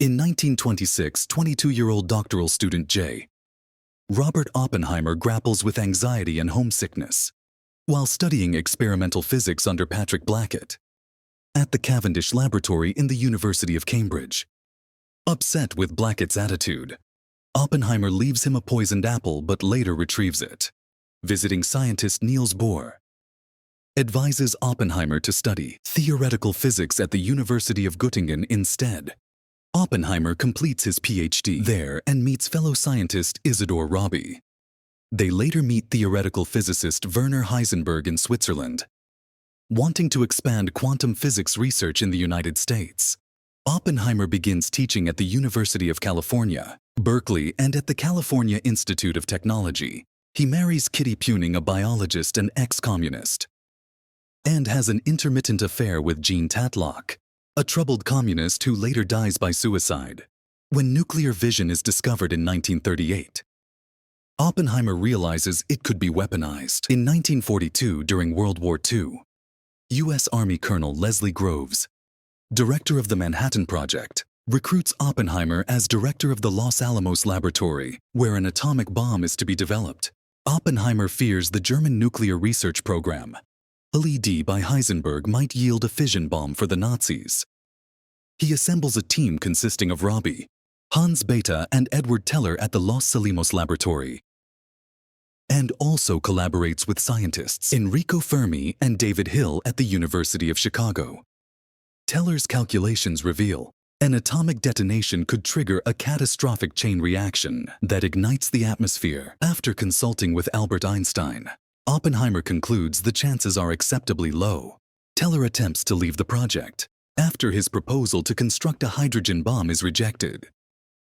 In 1926, 22-year-old doctoral student J. Robert Oppenheimer grapples with anxiety and homesickness while studying experimental physics under Patrick Blackett at the Cavendish Laboratory in the University of Cambridge. Upset with Blackett's attitude, Oppenheimer leaves him a poisoned apple but later retrieves it. Visiting scientist Niels Bohr advises Oppenheimer to study theoretical physics at the University of Göttingen instead. Oppenheimer completes his PhD there and meets fellow scientist Isidor Rabi. They later meet theoretical physicist Werner Heisenberg in Switzerland. Wanting to expand quantum physics research in the United States, Oppenheimer begins teaching at the University of California, Berkeley, and at the California Institute of Technology. He marries Kitty Puning, a biologist and ex-communist, and has an intermittent affair with Jean Tatlock, a troubled communist who later dies by suicide. When nuclear fission is discovered in 1938, Oppenheimer realizes it could be weaponized. In 1942, during World War II, U.S. Army Colonel Leslie Groves, director of the Manhattan Project, recruits Oppenheimer as director of the Los Alamos Laboratory, where an atomic bomb is to be developed. Oppenheimer fears the German nuclear research program, LED by Heisenberg, might yield a fission bomb for the Nazis. He assembles a team consisting of Rabi, Hans Bethe, and Edward Teller at the Los Alamos Laboratory, and also collaborates with scientists Enrico Fermi and David Hill at the University of Chicago. Teller's calculations reveal an atomic detonation could trigger a catastrophic chain reaction that ignites the atmosphere. After consulting with Albert Einstein, Oppenheimer concludes the chances are acceptably low. Teller attempts to leave the project after his proposal to construct a hydrogen bomb is rejected.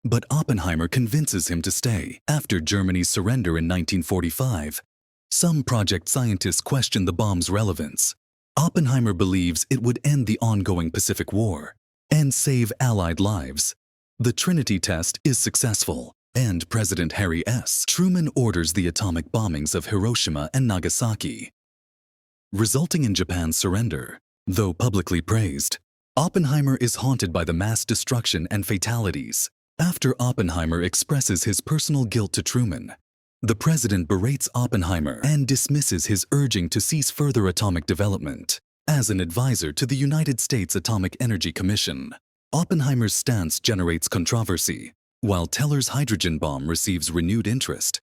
But Oppenheimer convinces him to stay. After Germany's surrender in 1945, some project scientists question the bomb's relevance. Oppenheimer believes it would end the ongoing Pacific War and save Allied lives. The Trinity test is successful, and President Harry S. Truman orders the atomic bombings of Hiroshima and Nagasaki, resulting in Japan's surrender. Though publicly praised, Oppenheimer is haunted by the mass destruction and fatalities. After Oppenheimer expresses his personal guilt to Truman, the president berates Oppenheimer and dismisses his urging to cease further atomic development. As an advisor to the United States Atomic Energy Commission, Oppenheimer's stance generates controversy, while Teller's hydrogen bomb receives renewed interest.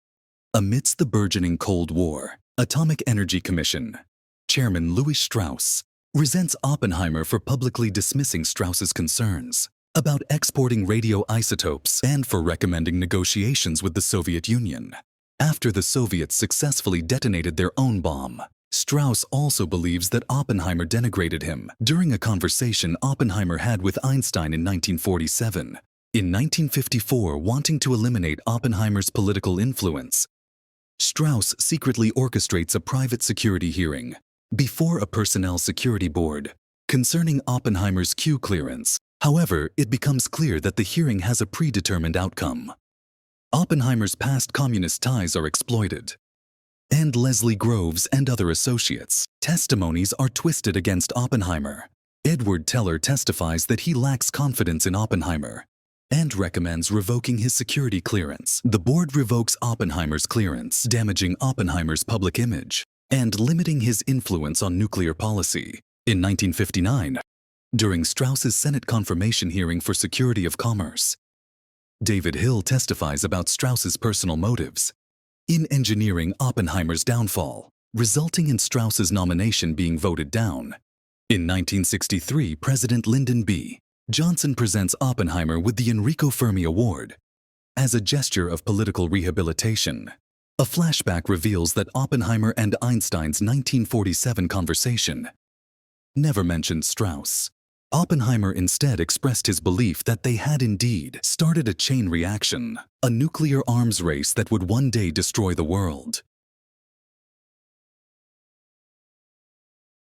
Amidst the burgeoning Cold War, Atomic Energy Commission Chairman Louis Strauss resents Oppenheimer for publicly dismissing Strauss's concerns about exporting radioisotopes and for recommending negotiations with the Soviet Union. After the Soviets successfully detonated their own bomb, Strauss also believes that Oppenheimer denigrated him during a conversation Oppenheimer had with Einstein in 1947. In 1954, wanting to eliminate Oppenheimer's political influence, Strauss secretly orchestrates a private security hearing before a personnel security board concerning Oppenheimer's Q clearance. However, it becomes clear that the hearing has a predetermined outcome. Oppenheimer's past communist ties are exploited, and Leslie Groves and other associates' testimonies are twisted against Oppenheimer. Edward Teller testifies that he lacks confidence in Oppenheimer and recommends revoking his security clearance. The board revokes Oppenheimer's clearance, damaging Oppenheimer's public image and limiting his influence on nuclear policy. In 1959, during Strauss's Senate confirmation hearing for security of commerce, David Hill testifies about Strauss's personal motives in engineering Oppenheimer's downfall, resulting in Strauss's nomination being voted down. In 1963, President Lyndon B. Johnson presents Oppenheimer with the Enrico Fermi Award as a gesture of political rehabilitation. A flashback reveals that Oppenheimer and Einstein's 1947 conversation never mentioned Strauss. Oppenheimer instead expressed his belief that they had indeed started a chain reaction, a nuclear arms race that would one day destroy the world.